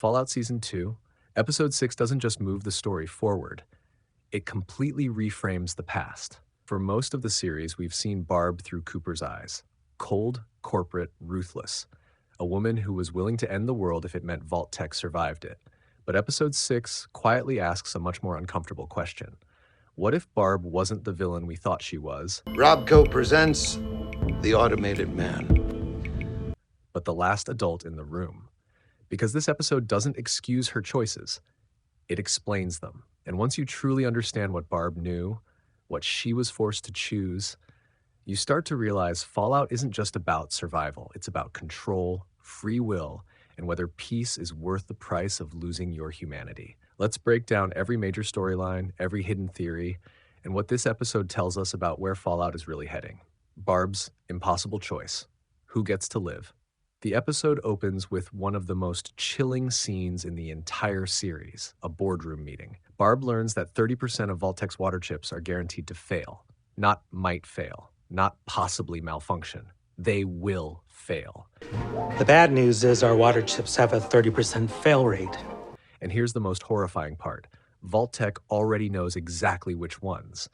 Fallout Season 2, Episode 6 doesn't just move the story forward, it completely reframes the past. For most of the series, we've seen Barb through Cooper's eyes. Cold, corporate, ruthless. A woman who was willing to end the world if it meant Vault-Tec survived it. But Episode 6 quietly asks a much more uncomfortable question. What if Barb wasn't the villain we thought she was, Robco presents The Automated Man. but the last adult in the room? Because this episode doesn't excuse her choices, it explains them. And once you truly understand what Barb knew, what she was forced to choose, you start to realize Fallout isn't just about survival. It's about control, free will, and whether peace is worth the price of losing your humanity. Let's break down every major storyline, every hidden theory, and what this episode tells us about where Fallout is really heading. Barb's impossible choice. Who gets to live? The episode opens with one of the most chilling scenes in the entire series, a boardroom meeting. Barb learns that 30% of Vault-Tec's water chips are guaranteed to fail. Not might fail, not possibly malfunction. They will fail. The bad news is our water chips have a 30% fail rate. And here's the most horrifying part. Vault-Tec already knows exactly which ones.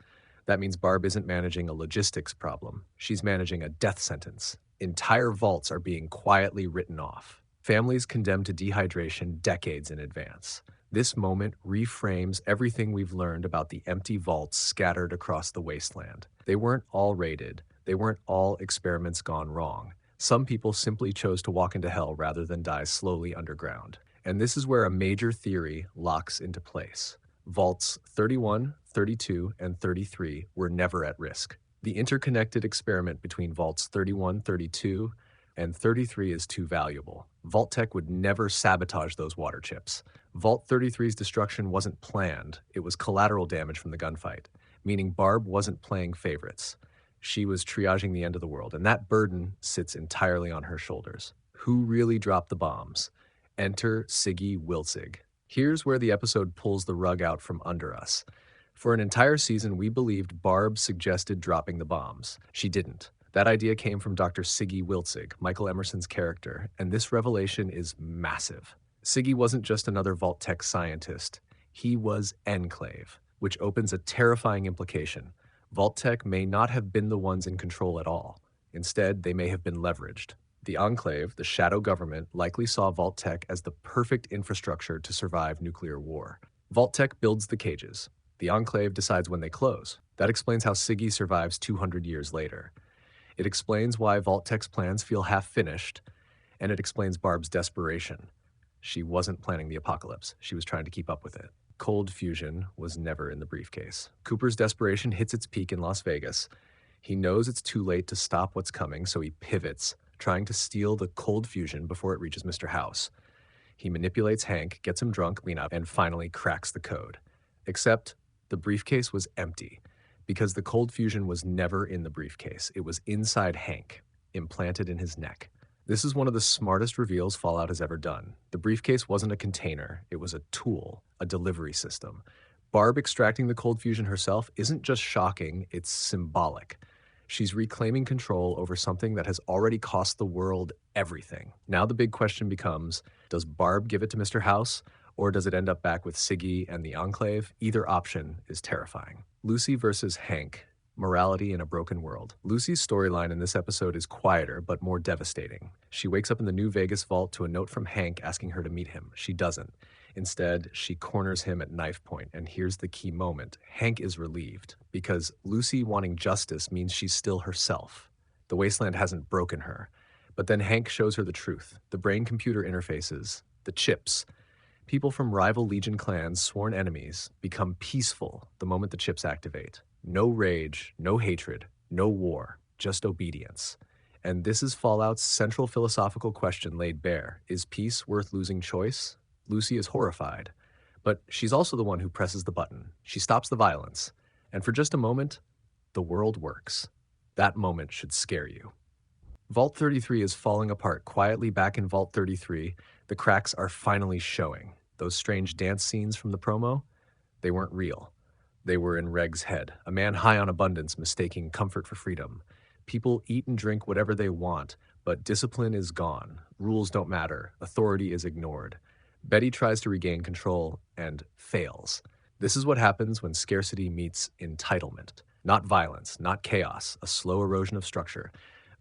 That means Barb isn't managing a logistics problem. She's managing a death sentence. Entire vaults are being quietly written off. Families condemned to dehydration decades in advance. This moment reframes everything we've learned about the empty vaults scattered across the wasteland. They weren't all raided. They weren't all experiments gone wrong. Some people simply chose to walk into hell rather than die slowly underground. And this is where a major theory locks into place. Vaults 31, 32, and 33 were never at risk. The interconnected experiment between Vaults 31, 32, and 33 is too valuable. Vault-Tec would never sabotage those water chips. Vault 33's destruction wasn't planned. It was collateral damage from the gunfight, meaning Barb wasn't playing favorites. She was triaging the end of the world, and that burden sits entirely on her shoulders. Who really dropped the bombs? Enter Siggy Wiltzig. Here's where the episode pulls the rug out from under us. For an entire season, we believed Barb suggested dropping the bombs. She didn't. That idea came from Dr. Siggy Wiltzig, Michael Emerson's character, and this revelation is massive. Siggy wasn't just another Vault-Tec scientist. He was Enclave, which opens a terrifying implication. Vault-Tec may not have been the ones in control at all. Instead, they may have been leveraged. The Enclave, the shadow government, likely saw Vault-Tec as the perfect infrastructure to survive nuclear war. Vault-Tec builds the cages. The Enclave decides when they close. That explains how Siggy survives 200 years later. It explains why Vault-Tec's plans feel half-finished, and it explains Barb's desperation. She wasn't planning the apocalypse. She was trying to keep up with it. Cold fusion was never in the briefcase. Cooper's desperation hits its peak in Las Vegas. He knows it's too late to stop what's coming, so he pivots, trying to steal the cold fusion before it reaches Mr. House. He manipulates Hank, gets him drunk, clean up, and finally cracks the code. Except the briefcase was empty, because the cold fusion was never in the briefcase. It was inside Hank, implanted in his neck. This is one of the smartest reveals Fallout has ever done. The briefcase wasn't a container, it was a tool, a delivery system. Barb extracting the cold fusion herself isn't just shocking, it's symbolic. She's reclaiming control over something that has already cost the world everything. Now the big question becomes, does Barb give it to Mr. House, or does it end up back with Siggy and the Enclave? Either option is terrifying. Lucy versus Hank. Morality in a broken world. Lucy's storyline in this episode is quieter, but more devastating. She wakes up in the New Vegas vault to a note from Hank asking her to meet him. She doesn't. Instead, she corners him at knife point, and here's the key moment. Hank is relieved, because Lucy wanting justice means she's still herself. The wasteland hasn't broken her. But then Hank shows her the truth. The brain-computer interfaces, the chips. People from rival Legion clans, sworn enemies, become peaceful the moment the chips activate. No rage, no hatred, no war, just obedience. And this is Fallout's central philosophical question laid bare. Is peace worth losing choice? Lucy is horrified, but she's also the one who presses the button. She stops the violence, and for just a moment, the world works. That moment should scare you. Vault 33 is falling apart quietly back in Vault 33. The cracks are finally showing. Those strange dance scenes from the promo, they weren't real. They were in Reg's head, a man high on abundance mistaking comfort for freedom. People eat and drink whatever they want, but discipline is gone. Rules don't matter. Authority is ignored. Betty tries to regain control and fails. This is what happens when scarcity meets entitlement. Not violence, not chaos, a slow erosion of structure.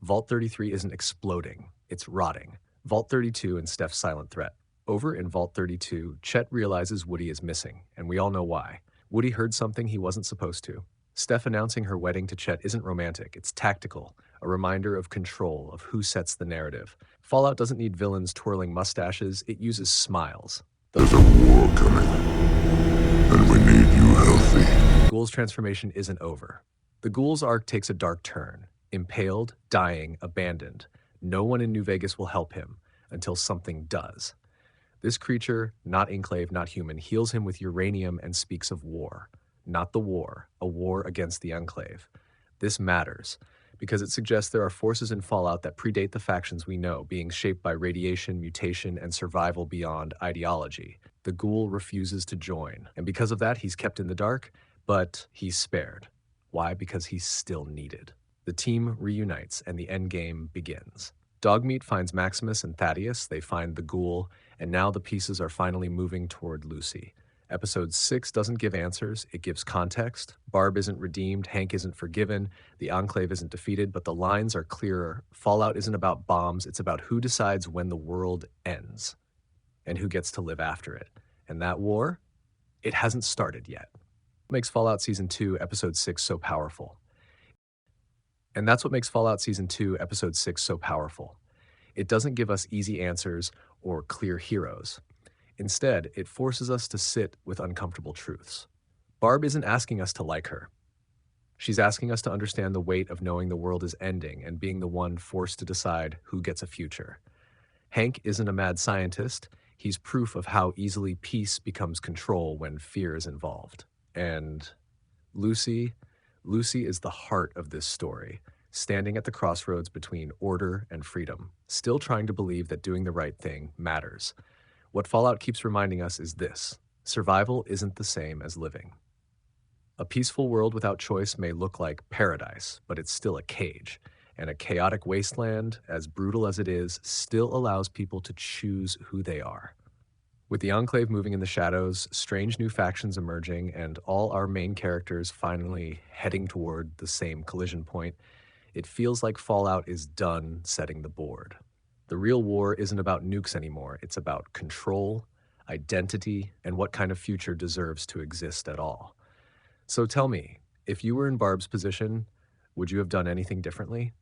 Vault 33 isn't exploding, it's rotting. Vault 32 and Steph's silent threat. Over in Vault 32, Chet realizes Woody is missing, and we all know why. Woody heard something he wasn't supposed to. Steph announcing her wedding to Chet isn't romantic, it's tactical, a reminder of control, of who sets the narrative. Fallout doesn't need villains twirling mustaches, it uses smiles. There's a war coming, and we need you healthy. Ghoul's transformation isn't over. The Ghoul's arc takes a dark turn. Impaled, dying, abandoned. No one in New Vegas will help him until something does. This creature, not Enclave, not human, heals him with uranium and speaks of war. Not the war, a war against the Enclave. This matters, because it suggests there are forces in Fallout that predate the factions we know, being shaped by radiation, mutation, and survival beyond ideology. The Ghoul refuses to join, and because of that, he's kept in the dark, but he's spared. Why? Because he's still needed. The team reunites, and the endgame begins. Dogmeat finds Maximus and Thaddeus, they find the Ghoul, and now the pieces are finally moving toward Lucy. Episode 6 doesn't give answers, it gives context. Barb isn't redeemed, Hank isn't forgiven, the Enclave isn't defeated, but the lines are clearer. Fallout isn't about bombs, it's about who decides when the world ends, and who gets to live after it. And that war, it hasn't started yet. What makes Fallout Season 2, Episode 6 so powerful? And that's what makes Fallout Season 2, Episode 6 so powerful. It doesn't give us easy answers or clear heroes. Instead, it forces us to sit with uncomfortable truths. Barb isn't asking us to like her. She's asking us to understand the weight of knowing the world is ending and being the one forced to decide who gets a future. Hank isn't a mad scientist. He's proof of how easily peace becomes control when fear is involved. And Lucy is the heart of this story, standing at the crossroads between order and freedom, still trying to believe that doing the right thing matters. What Fallout keeps reminding us is this: survival isn't the same as living. A peaceful world without choice may look like paradise, but it's still a cage. And a chaotic wasteland, as brutal as it is, still allows people to choose who they are. With the Enclave moving in the shadows, strange new factions emerging, and all our main characters finally heading toward the same collision point, it feels like Fallout is done setting the board. The real war isn't about nukes anymore, it's about control, identity, and what kind of future deserves to exist at all. So tell me, if you were in Barb's position, would you have done anything differently?